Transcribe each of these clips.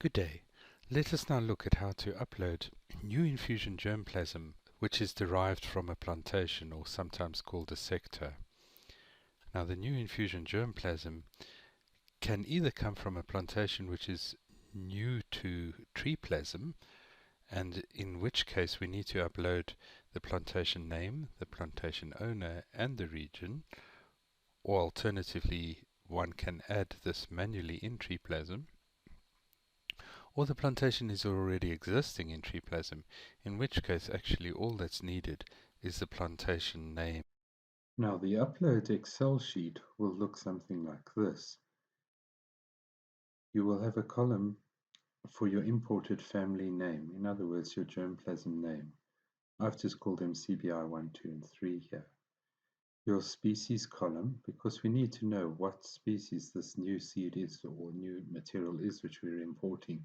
Good day. Let us now look at how to upload new infusion germplasm, which is derived from a plantation or sometimes called a sector. Now, the new infusion germplasm can either come from a plantation which is new to TreePlasm, and in which case we need to upload the plantation name, the plantation owner, and the region, or alternatively, one can add this manually in TreePlasm. Or the plantation is already existing in TreePlasm, in which case actually all that's needed is the plantation name. Now the upload Excel sheet will look something like this. You will have a column for your imported family name, in other words your germplasm name. I've just called them CBI 1, 2 and 3 here. Your species column, because we need to know what species this new seed is or new material is which we're importing.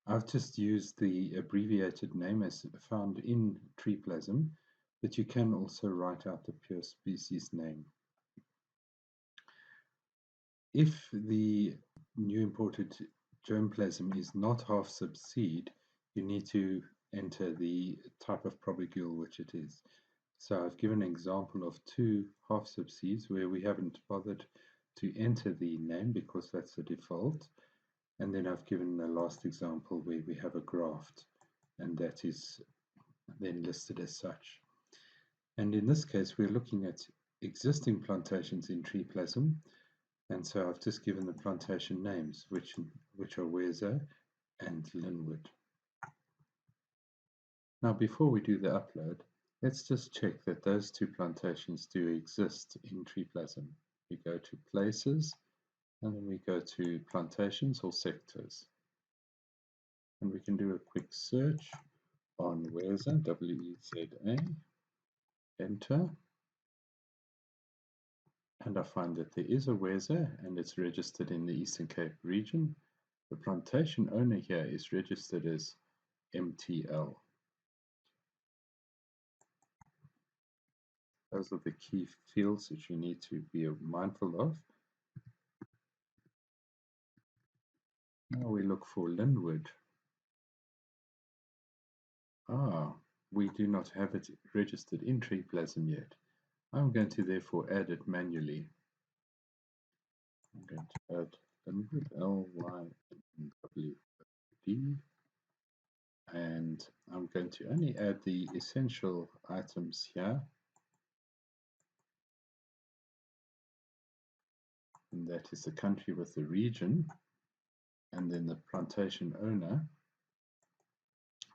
I've just used the abbreviated name as found in TreePlasm, but you can also write out the pure species name. If the new imported germplasm is not half sub seed, you need to enter the type of probigule which it is. So I've given an example of two half sub seeds where we haven't bothered to enter the name because that's the default. And then I've given the last example where we have a graft, and that is then listed as such. And in this case, we're looking at existing plantations in TreePlasm, and so I've just given the plantation names, which are Weza and Linwood. Now, before we do the upload, let's just check that those two plantations do exist in TreePlasm. We go to Places, and then we go to Plantations or Sectors. And we can do a quick search on Weza, W-E-Z-A, enter. And I find that there is a Weza, and it's registered in the Eastern Cape region. The plantation owner here is registered as MTL. Those are the key fields that you need to be mindful of. Now we look for Linwood. We do not have it registered in TreePlasm yet. I'm going to therefore add it manually. I'm going to add Linwood, L-Y-N-W-O-D, and I'm going to only add the essential items here. And that is the country with the region, and then the plantation owner.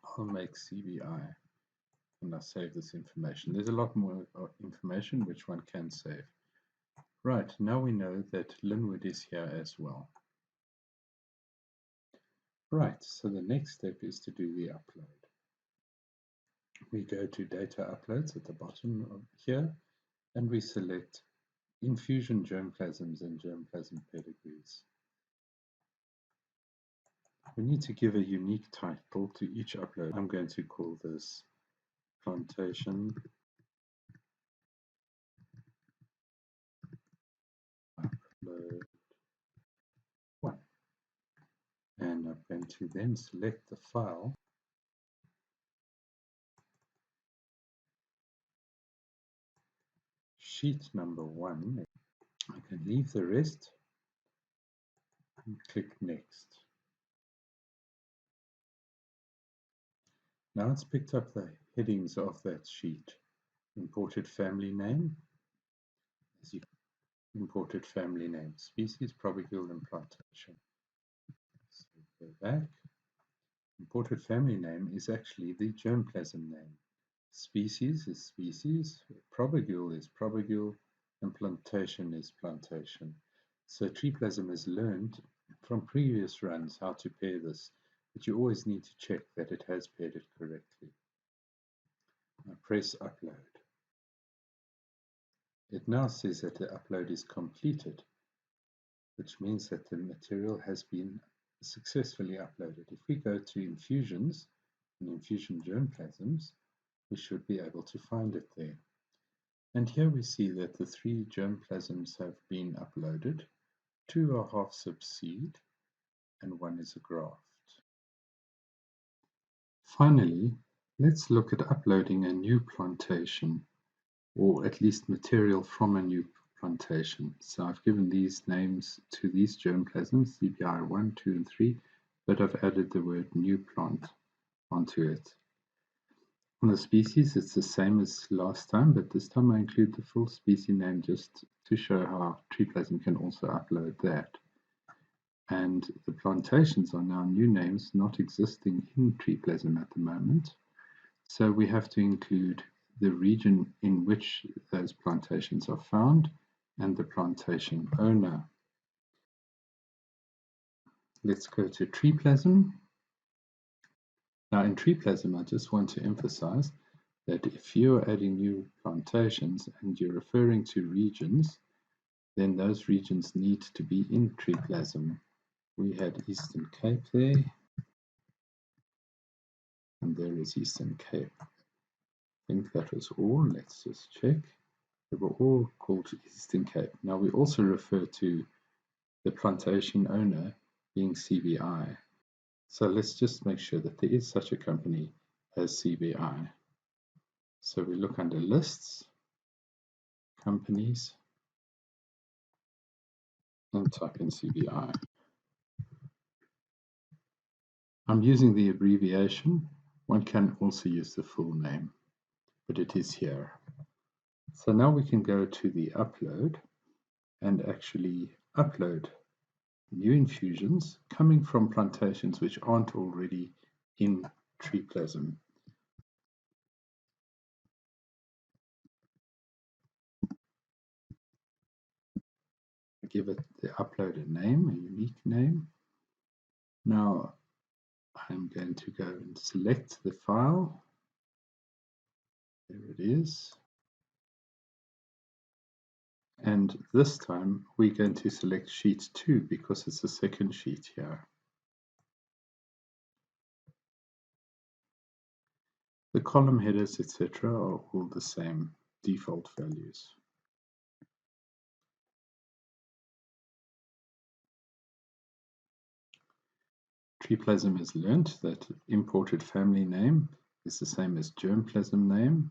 I'll make CBI, and I'll save this information. There's a lot more information which one can save. Right, now we know that Linwood is here as well. Right, so the next step is to do the upload. We go to Data Uploads at the bottom of here, and we select Infusion Germplasms and Germplasm Pedigrees. We need to give a unique title to each upload. I'm going to call this Plantation Upload 1. And I'm going to then select the file sheet number 1. I can leave the rest and click Next. Now it's picked up the headings of that sheet. Imported family name, imported family name, species, probigule, and plantation. So go back. Imported family name is actually the germplasm name. Species is species, probigule is probigule, and plantation is plantation. So TreePlasm has learned from previous runs how to pair this, but you always need to check that it has paired it correctly. Now press upload. It now says that the upload is completed, which means that the material has been successfully uploaded. If we go to Infusions and Infusion Germplasms, we should be able to find it there. And here we see that the 3 germplasms have been uploaded. 2 are half sub seed, and one is a graft. Finally, let's look at uploading a new plantation, or at least material from a new plantation. So I've given these names to these germplasms, CBI 1, 2, and 3, but I've added the word new plant onto it. On the species, it's the same as last time, but this time I include the full species name just to show how TreePlasm can also upload that. And the plantations are now new names not existing in TreePlasm at the moment. So we have to include the region in which those plantations are found and the plantation owner. Let's go to TreePlasm. Now in TreePlasm, I just want to emphasize that if you're adding new plantations and you're referring to regions, then those regions need to be in TreePlasm. We had Eastern Cape there, and there is Eastern Cape. I think that was all. Let's just check. They were all called Eastern Cape. Now we also refer to the plantation owner being CBI. So let's just make sure that there is such a company as CBI. So we look under lists, companies, and type in CBI. I'm using the abbreviation. One can also use the full name, but it is here. So now we can go to the upload and actually upload new infusions coming from plantations which aren't already in TreePlasm. Give it the uploaded name, a unique name. Now I'm going to go and select the file. There it is. And this time we're going to select sheet 2 because it's the second sheet here. The column headers, etc. are all the same default values. TreePlasm has learnt that imported family name is the same as germplasm name,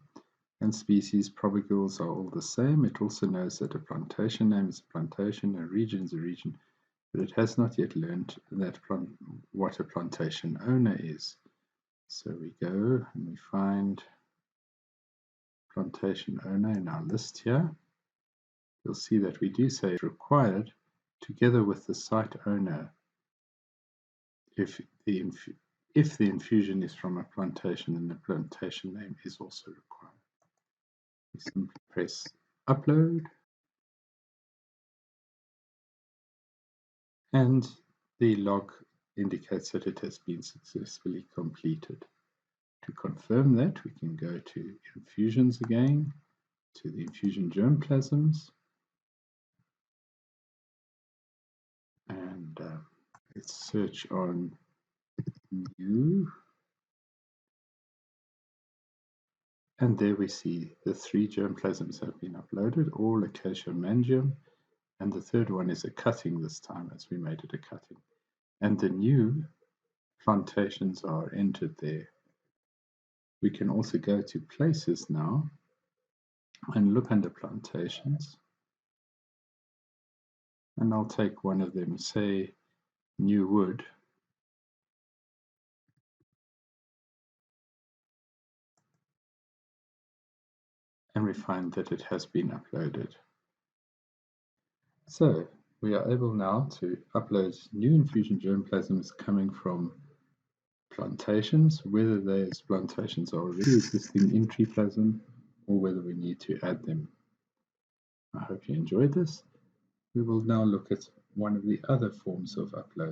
and species propagules are all the same. It also knows that a plantation name is a plantation, a region is a region, but it has not yet learned that what a plantation owner is. So we go and we find plantation owner in our list here. You'll see that we do say required together with the site owner if the infusion is from a plantation, then the plantation name is also required. We simply press upload, and the log indicates that it has been successfully completed. To confirm that, we can go to infusions again, to the infusion germplasms, and let's search on new. And there we see the 3 germplasms have been uploaded, all Acacia mangium, and the third one is a cutting this time as we made it a cutting. And the new plantations are entered there. We can also go to places now and look under plantations. And I'll take one of them, say new wood. And we find that it has been uploaded. So we are able now to upload new infusion germplasms coming from plantations, whether those plantations are already existing in TreePlasm or whether we need to add them. I hope you enjoyed this. We will now look at one of the other forms of upload.